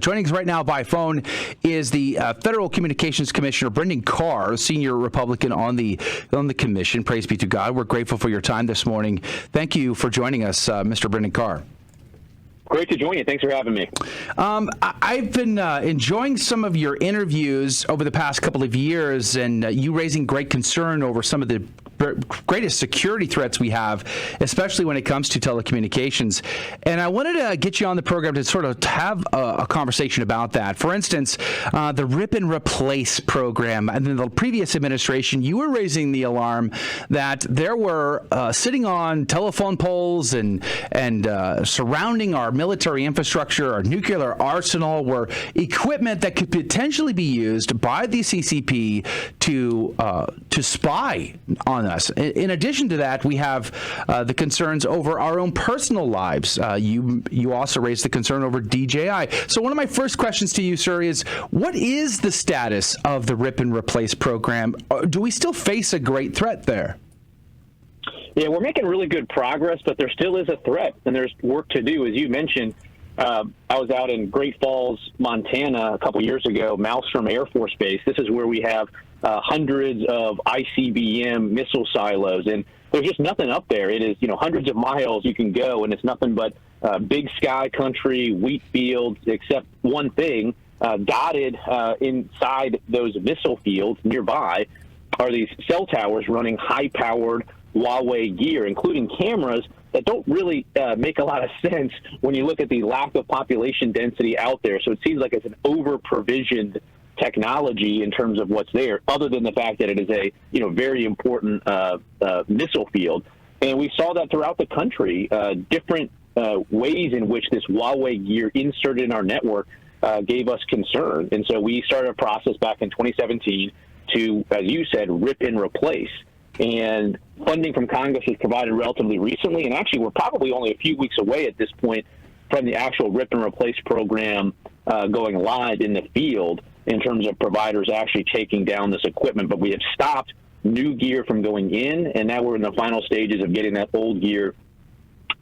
Joining us right now by phone is the Federal Communications Commissioner Brendan, senior Republican on the commission. Praise be to God. We're grateful for your time this morning. Thank you for joining us, Mr. Brendan Carr. Great to join you. Thanks for having me. I've been enjoying some of your interviews over the past couple of years, and you raising great concern over some of the greatest security threats we have, especially when it comes to telecommunications. And I wanted to get you on the program to sort of have a conversation about that. For instance, the rip and replace program. And in the previous administration, you were raising the alarm that there were sitting on telephone poles and surrounding our military infrastructure, our nuclear arsenal, were equipment that could potentially be used by the CCP to spy on us. In addition to that, we have the concerns over our own personal lives. You also raised the concern over DJI. So one of my first questions to you, sir, is what is the status of the rip and replace program? Do we still face a great threat there? Yeah, we're making really good progress, but there still is a threat, and there's work to do. As you mentioned, I was out in Great Falls, Montana a couple years ago, Malmstrom Air Force Base. This is where we have hundreds of ICBM missile silos, and there's just nothing up there. It is, hundreds of miles you can go, and it's nothing but big sky country, wheat fields, except one thing, dotted inside those missile fields nearby are these cell towers running high-powered Huawei gear, including cameras that don't really make a lot of sense when you look at the lack of population density out there. So it seems like it's an over-provisioned technology in terms of what's there, other than the fact that it is a very important missile field. And we saw that throughout the country, different ways in which this Huawei gear inserted in our network gave us concern. And so we started a process back in 2017 to, as you said, rip and replace. And funding from Congress was provided relatively recently, and actually we're probably only a few weeks away at this point from the actual rip and replace program going live in the field in terms of providers actually taking down this equipment. But we have stopped new gear from going in, and now we're in the final stages of getting that old gear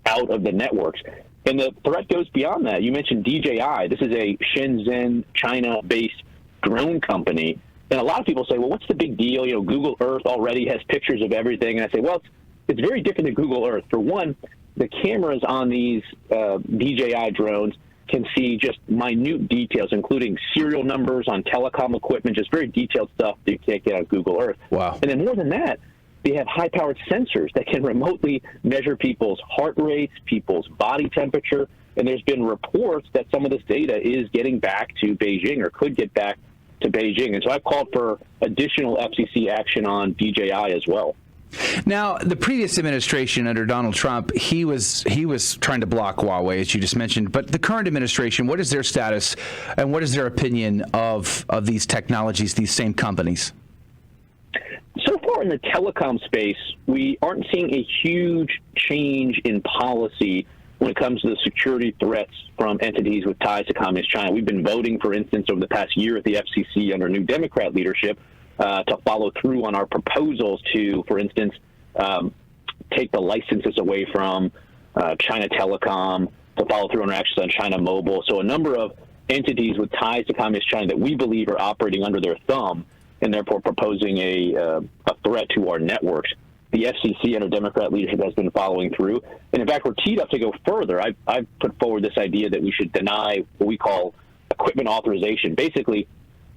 out of the networks. And the threat goes beyond that. You mentioned DJI. This is a Shenzhen, China-based drone company. And a lot of people say, well, what's the big deal? Google Earth already has pictures of everything. And I say, well, it's very different than Google Earth. For one, the cameras on these DJI drones can see just minute details, including serial numbers on telecom equipment, just very detailed stuff that you can't get on Google Earth. Wow. And then more than that, they have high-powered sensors that can remotely measure people's heart rates, people's body temperature. And there's been reports that some of this data is getting back to Beijing or could get back to Beijing. And so I've called for additional FCC action on DJI as well. Now, the previous administration under Donald Trump, he was trying to block Huawei, as you just mentioned. But the current administration, what is their status and what is their opinion of these technologies, these same companies? So far in the telecom space, we aren't seeing a huge change in policy when it comes to the security threats from entities with ties to Communist China. We've been voting, for instance, over the past year at the FCC under new Democrat leadership to follow through on our proposals to, for instance, take the licenses away from China Telecom, to follow through on our actions on China Mobile. So a number of entities with ties to Communist China that we believe are operating under their thumb and therefore proposing a threat to our networks. The FCC under Democrat leadership has been following through. And in fact, we're teed up to go further. I've put forward this idea that we should deny what we call equipment authorization. Basically,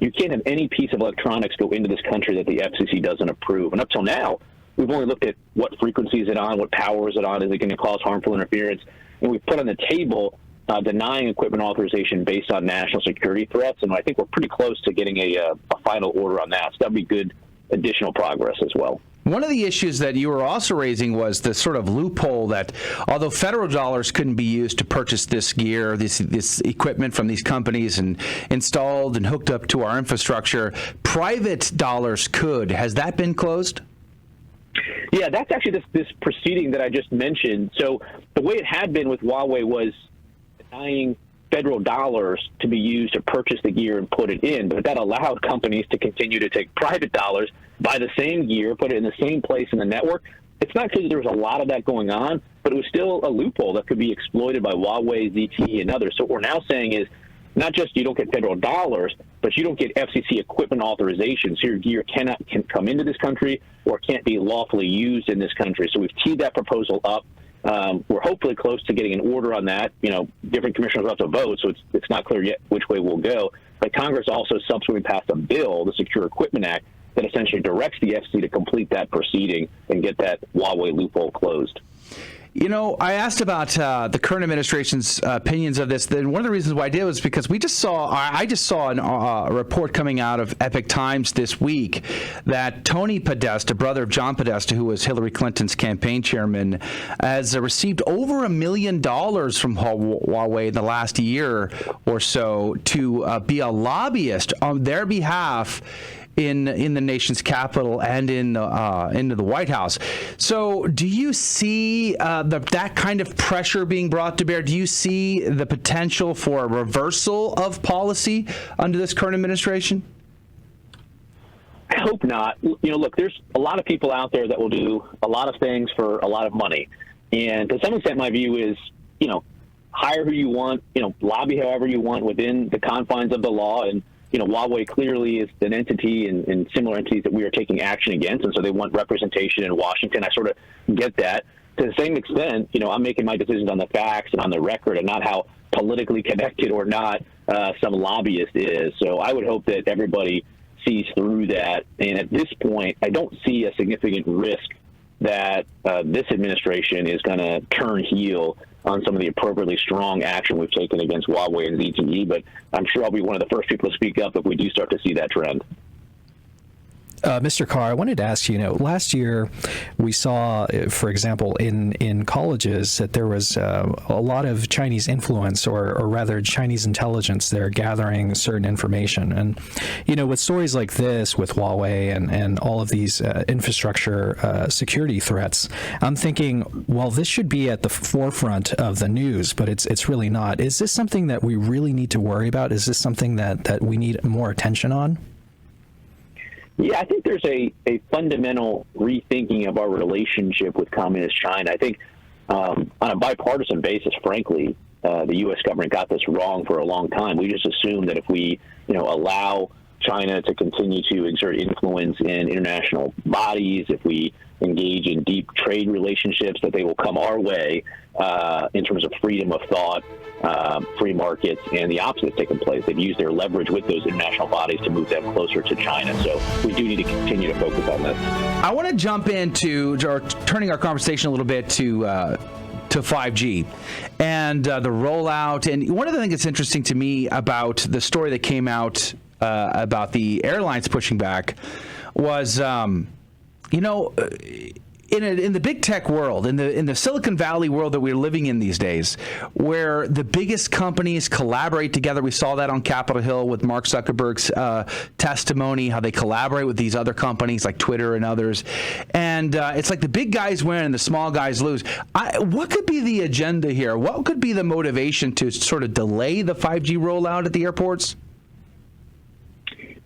you can't have any piece of electronics go into this country that the FCC doesn't approve. And up till now, we've only looked at what frequency is it on, what power is it on, is it going to cause harmful interference? And we've put on the table denying equipment authorization based on national security threats. And I think we're pretty close to getting a final order on that. So that would be good additional progress as well. One of the issues that you were also raising was the sort of loophole that although federal dollars couldn't be used to purchase this gear, this equipment from these companies and installed and hooked up to our infrastructure, private dollars could. Has that been closed? Yeah, that's actually this proceeding that I just mentioned. So the way it had been with Huawei was denying federal dollars to be used to purchase the gear and put it in, but that allowed companies to continue to take private dollars, buy the same gear, put it in the same place in the network. It's not clear that there was a lot of that going on, but it was still a loophole that could be exploited by Huawei, ZTE, and others. So what we're now saying is not just you don't get federal dollars, but you don't get FCC equipment authorization, so your gear can come into this country or can't be lawfully used in this country. So we've teed that proposal up. We're hopefully close to getting an order on that. Different commissioners will have to vote, so it's not clear yet which way we'll go. But Congress also subsequently passed a bill, the Secure Equipment Act, that essentially directs the FCC to complete that proceeding and get that Huawei loophole closed. I asked about the current administration's opinions of this. Then one of the reasons why I did was because I just saw a report coming out of Epoch Times this week that Tony Podesta, brother of John Podesta, who was Hillary Clinton's campaign chairman, has received over $1 million from Huawei in the last year or so to be a lobbyist on their behalf in the nation's capital and into the White House. So do you see that kind of pressure being brought to bear? Do you see the potential for a reversal of policy under this current administration? I hope not. Look, there's a lot of people out there that will do a lot of things for a lot of money. And to some extent, my view is, hire who you want, lobby however you want within the confines of the law. And Huawei clearly is an entity and similar entities that we are taking action against, and so they want representation in Washington. I sort of get that. To the same extent, I'm making my decisions on the facts and on the record and not how politically connected or not some lobbyist is. So I would hope that everybody sees through that. And at this point, I don't see a significant risk that this administration is going to turn heel on some of the appropriately strong action we've taken against Huawei and ZTE, but I'm sure I'll be one of the first people to speak up if we do start to see that trend. Mr. Carr, I wanted to ask you, last year we saw, for example, in colleges that there was a lot of Chinese influence or rather Chinese intelligence there gathering certain information. And, with stories like this, with Huawei and all of these infrastructure security threats, I'm thinking, well, this should be at the forefront of the news, but it's really not. Is this something that we really need to worry about? Is this something that we need more attention on? Yeah, I think there's a fundamental rethinking of our relationship with Communist China. I think on a bipartisan basis, frankly, the U.S. government got this wrong for a long time. We just assumed that if we, allow China to continue to exert influence in international bodies, if we engage in deep trade relationships, that they will come our way in terms of freedom of thought, free markets, and the opposite has taken place. They've used their leverage with those international bodies to move them closer to China. So we do need to continue to focus on this. I want to jump into turning our conversation a little bit to 5G and the rollout. And one of the things that's interesting to me about the story that came out about the airlines pushing back was, in the big tech world, in the Silicon Valley world that we're living in these days, where the biggest companies collaborate together. We saw that on Capitol Hill with Mark Zuckerberg's testimony, how they collaborate with these other companies like Twitter and others. And it's like the big guys win and the small guys lose. What could be the agenda here? What could be the motivation to sort of delay the 5G rollout at the airports?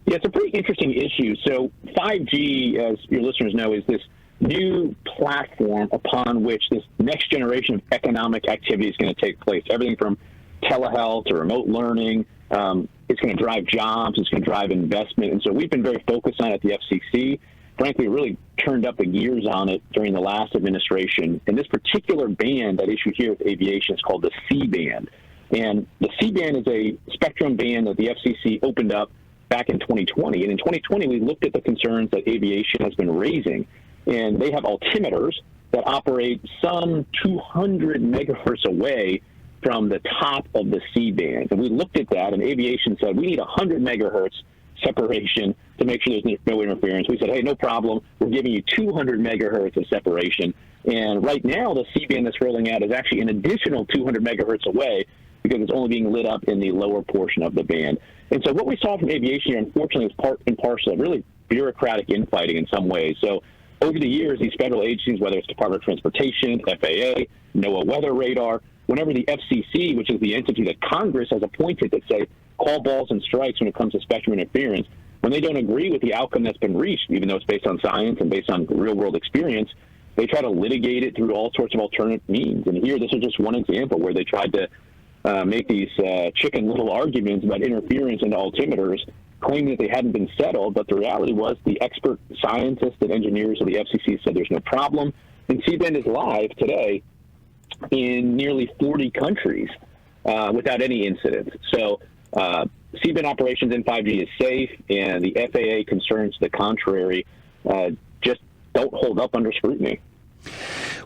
Yeah, it's a pretty interesting issue. So 5G, as your listeners know, is this new platform upon which this next generation of economic activity is going to take place. Everything from telehealth to remote learning. It's going to drive jobs. It's going to drive investment. And so we've been very focused on it at the FCC. Frankly, really turned up the gears on it during the last administration. And this particular band that issued here with aviation is called the C-band. And the C-band is a spectrum band that the FCC opened up back in 2020. And in 2020, we looked at the concerns that aviation has been raising. And they have altimeters that operate some 200 megahertz away from the top of the C-band. And we looked at that, and aviation said, we need 100 megahertz separation to make sure there's no interference. We said, hey, no problem. We're giving you 200 megahertz of separation. And right now, the C-band that's rolling out is actually an additional 200 megahertz away because it's only being lit up in the lower portion of the band. And so what we saw from aviation here, unfortunately, is part and parcel of really bureaucratic infighting in some ways. So over the years, these federal agencies, whether it's Department of Transportation, FAA, NOAA Weather Radar, whenever the FCC, which is the entity that Congress has appointed that say call balls and strikes when it comes to spectrum interference, when they don't agree with the outcome that's been reached, even though it's based on science and based on real-world experience, they try to litigate it through all sorts of alternate means. And here, this is just one example where they tried to make these chicken little arguments about interference into altimeters, claiming that they hadn't been settled. But the reality was the expert scientists and engineers of the FCC said there's no problem. And C-band is live today in nearly 40 countries without any incidents. So C-band operations in 5G is safe, and the FAA concerns to the contrary just don't hold up under scrutiny.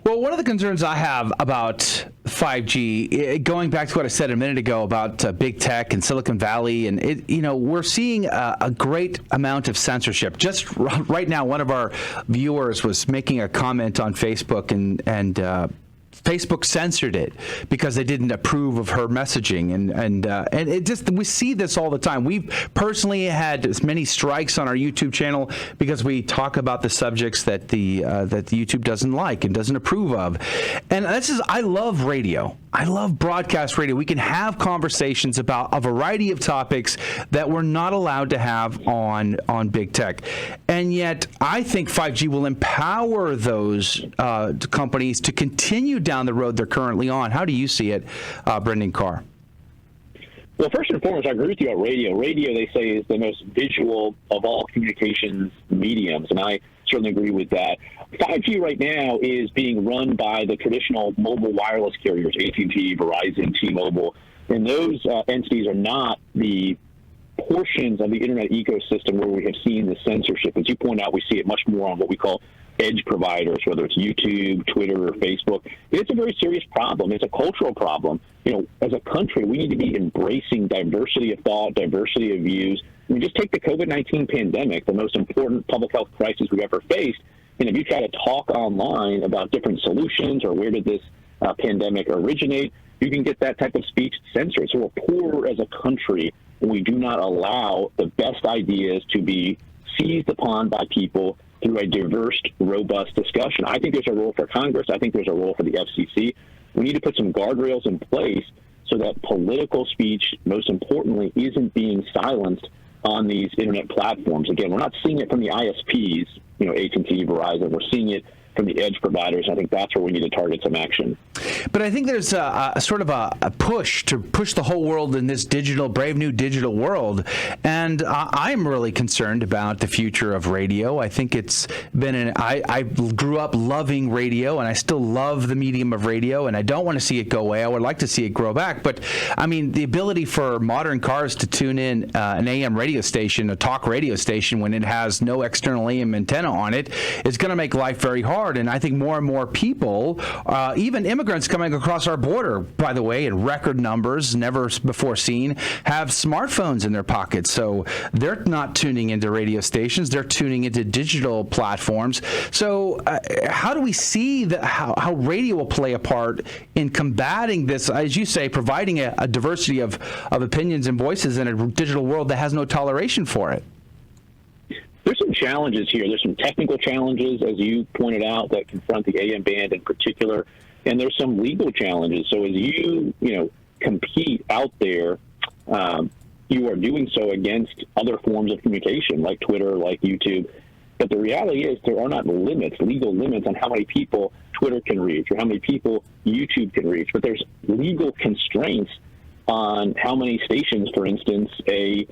Well, one of the concerns I have about 5G, going back to what I said a minute ago about big tech and Silicon Valley, and we're seeing a great amount of censorship. Just right now, one of our viewers was making a comment on Facebook, and Facebook censored it because they didn't approve of her messaging, and it just, we see this all the time. We've personally had as many strikes on our YouTube channel because we talk about the subjects that the YouTube doesn't like and doesn't approve of. And I love radio. I love broadcast radio. We can have conversations about a variety of topics that we're not allowed to have on big tech. And yet, I think 5G will empower those companies to continue down the road they're currently on. How do you see it, Brendan Carr? Well, first and foremost, I agree with you about radio. Radio, they say, is the most visual of all communications mediums, and I certainly agree with that. 5G right now is being run by the traditional mobile wireless carriers, AT&T, Verizon, T-Mobile, and those entities are not the portions of the internet ecosystem where we have seen the censorship. As you point out, we see it much more on what we call edge providers, whether it's YouTube, Twitter, or Facebook. It's a very serious problem. It's a cultural problem. As a country, we need to be embracing diversity of thought, diversity of views. Just take the COVID-19 pandemic, the most important public health crisis we've ever faced. And if you try to talk online about different solutions or where did this pandemic originate, you can get that type of speech censored. So we're poor as a country when we do not allow the best ideas to be seized upon by people through a diverse, robust discussion. I think there's a role for Congress. I think there's a role for the FCC. We need to put some guardrails in place so that political speech, most importantly, isn't being silenced on these internet platforms. Again, we're not seeing it from the ISPs, AT&T, Verizon. We're seeing it from the edge providers. I think that's where we need to target some action. But I think there's a sort of a push to push the whole world in this brave new digital world. And I'm really concerned about the future of radio. I think it's been I grew up loving radio, and I still love the medium of radio, and I don't want to see it go away. I would like to see it grow back. But, I mean, the ability for modern cars to tune in an AM radio station, a talk radio station, when it has no external AM antenna on it, is going to make life very hard. And I think more and more people, even immigrants coming across our border, by the way, in record numbers, never before seen, have smartphones in their pockets. So they're not tuning into radio stations. They're tuning into digital platforms. So how do we see how radio will play a part in combating this, as you say, providing a diversity of opinions and voices in a digital world that has no toleration for it? There's some challenges here. There's some technical challenges, as you pointed out, that confront the AM band in particular, and there's some legal challenges. So as you compete out there, you are doing so against other forms of communication, like Twitter, like YouTube. But the reality is there are not legal limits on how many people Twitter can reach or how many people YouTube can reach. But there's legal constraints on how many stations, for instance, a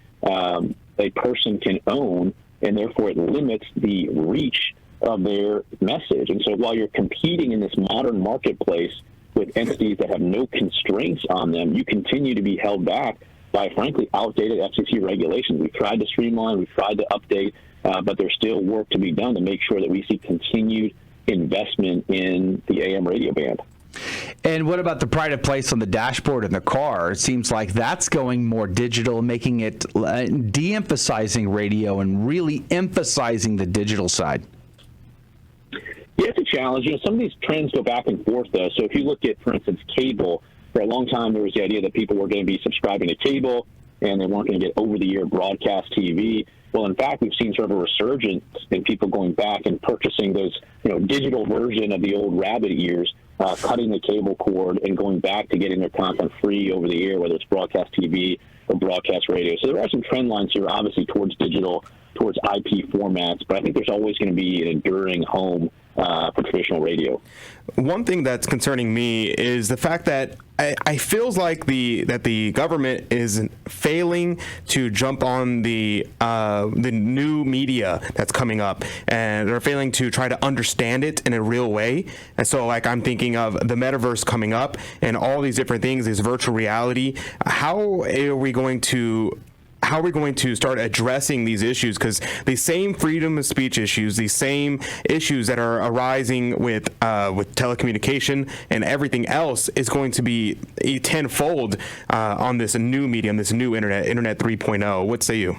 person can own, and therefore it limits the reach of their message. And so while you're competing in this modern marketplace with entities that have no constraints on them, you continue to be held back by, frankly, outdated FCC regulations. We've tried to streamline, we've tried to update, but there's still work to be done to make sure that we see continued investment in the AM radio band. And what about the pride of place on the dashboard in the car? It seems like that's going more digital, making it de-emphasizing radio and really emphasizing the digital side. Yeah, it's a challenge. Some of these trends go back and forth, though. So if you look at, for instance, cable, for a long time there was the idea that people were going to be subscribing to cable and they weren't going to get over-the-air broadcast TV. Well, in fact, we've seen sort of a resurgence in people going back and purchasing those, digital version of the old rabbit ears, cutting the cable cord and going back to getting their content free over the air, whether it's broadcast TV or broadcast radio. So there are some trend lines here, obviously, towards digital, towards IP formats, but I think there's always going to be an enduring home for traditional radio. One thing that's concerning me is the fact that I feels like the government is failing to jump on the new media that's coming up, and they're failing to try to understand it in a real way. And so, like, I'm thinking of the metaverse coming up and all these different things, this virtual reality. How are we going to start addressing these issues? Because the same freedom of speech issues, the same issues that are arising with telecommunication and everything else is going to be tenfold on this new medium, this new Internet 3.0. What say you?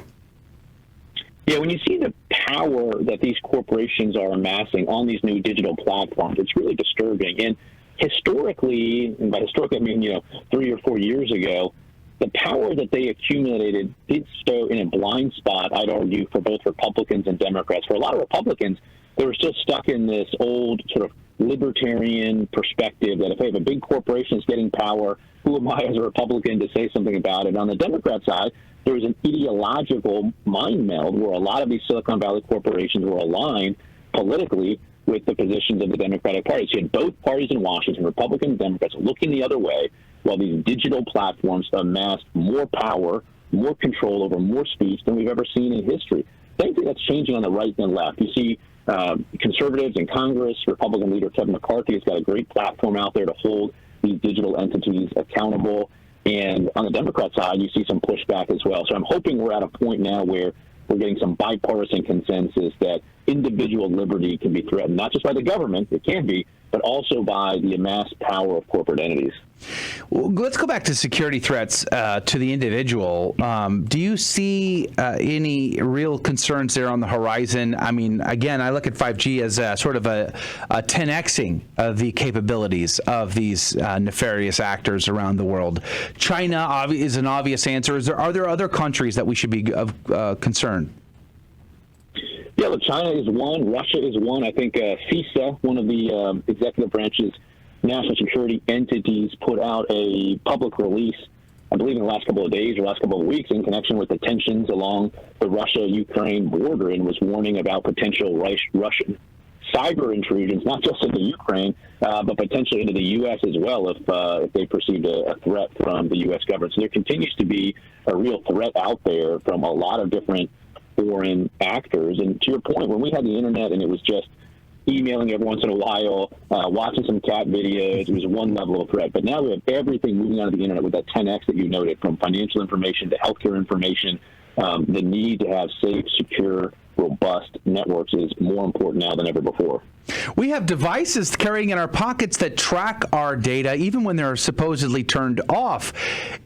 Yeah, when you see the power that these corporations are amassing on these new digital platforms, it's really disturbing. And historically, and by historically I mean 3 or 4 years ago, the power that they accumulated did so in a blind spot, I'd argue, for both Republicans and Democrats. For a lot of Republicans, they were still stuck in this old sort of libertarian perspective that if a big corporation is getting power, who am I as a Republican to say something about it? On the Democrat side, there was an ideological mind meld where a lot of these Silicon Valley corporations were aligned politically with the positions of the Democratic Party. So you had both parties in Washington, Republicans and Democrats, looking the other way, while these digital platforms amassed more power, more control over more speech than we've ever seen in history. Same thing that's changing on the right and left. You see conservatives in Congress, Republican leader Kevin McCarthy has got a great platform out there to hold these digital entities accountable. And on the Democrat side, you see some pushback as well. So I'm hoping we're at a point now where we're getting some bipartisan consensus that individual liberty can be threatened, not just by the government, it can be, but also by the amassed power of corporate entities. Well, let's go back to security threats to the individual. Do you see any real concerns there on the horizon? I mean, again, I look at 5G as sort of a 10xing of the capabilities of these nefarious actors around the world. China is an obvious answer. Are there other countries that we should be of concern? Yeah, look, China is one. Russia is one. I think CISA, one of the executive branch's national security entities, put out a public release, I believe in the last couple of days or last couple of weeks, in connection with the tensions along the Russia-Ukraine border, and was warning about potential Russian cyber intrusions, not just into Ukraine, but potentially into the U.S. as well if they perceived a threat from the U.S. government. So there continues to be a real threat out there from a lot of different foreign actors. And to your point, when we had the internet and it was just emailing every once in a while, watching some cat videos, it was one level of threat. But now we have everything moving onto the internet with that 10x that you noted, from financial information to healthcare information. The need to have safe, secure, robust networks is more important now than ever before. We have devices carrying in our pockets that track our data even when they're supposedly turned off.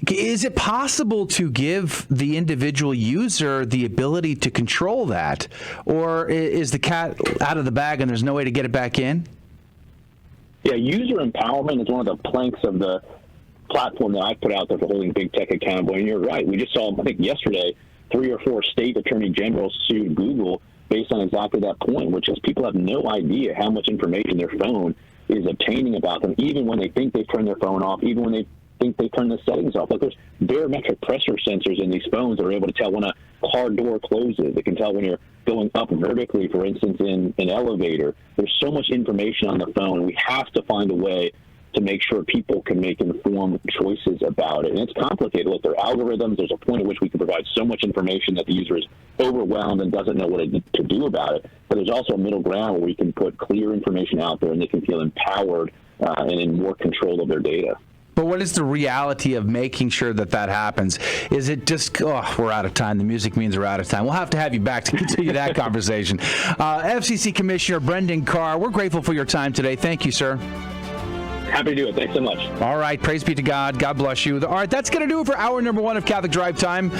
Is it possible to give the individual user the ability to control that? Or is the cat out of the bag and there's no way to get it back in? Yeah, user empowerment is one of the planks of the platform that I put out there for holding big tech accountable. And you're right. We just saw, I think yesterday, 3 or 4 state attorney generals sued Google based on exactly that point, which is people have no idea how much information their phone is obtaining about them, even when they think they've turned their phone off, even when they think they turn the settings off. Like, there's barometric pressure sensors in these phones that are able to tell when a car door closes. It can tell when you're going up vertically, for instance, in an elevator. There's so much information on the phone. We have to find a way to make sure people can make informed choices about it. And it's complicated. Look, there are algorithms. There's a point at which we can provide so much information that the user is overwhelmed and doesn't know what to do about it. But there's also a middle ground where we can put clear information out there and they can feel empowered and in more control of their data. But what is the reality of making sure that happens? Is it just, we're out of time. The music means we're out of time. We'll have to have you back to continue that conversation. FCC Commissioner Brendan Carr, we're grateful for your time today. Thank you, sir. Happy to do it. Thanks so much. All right. Praise be to God. God bless you. All right. That's going to do it for hour number 1 of Catholic Drive Time.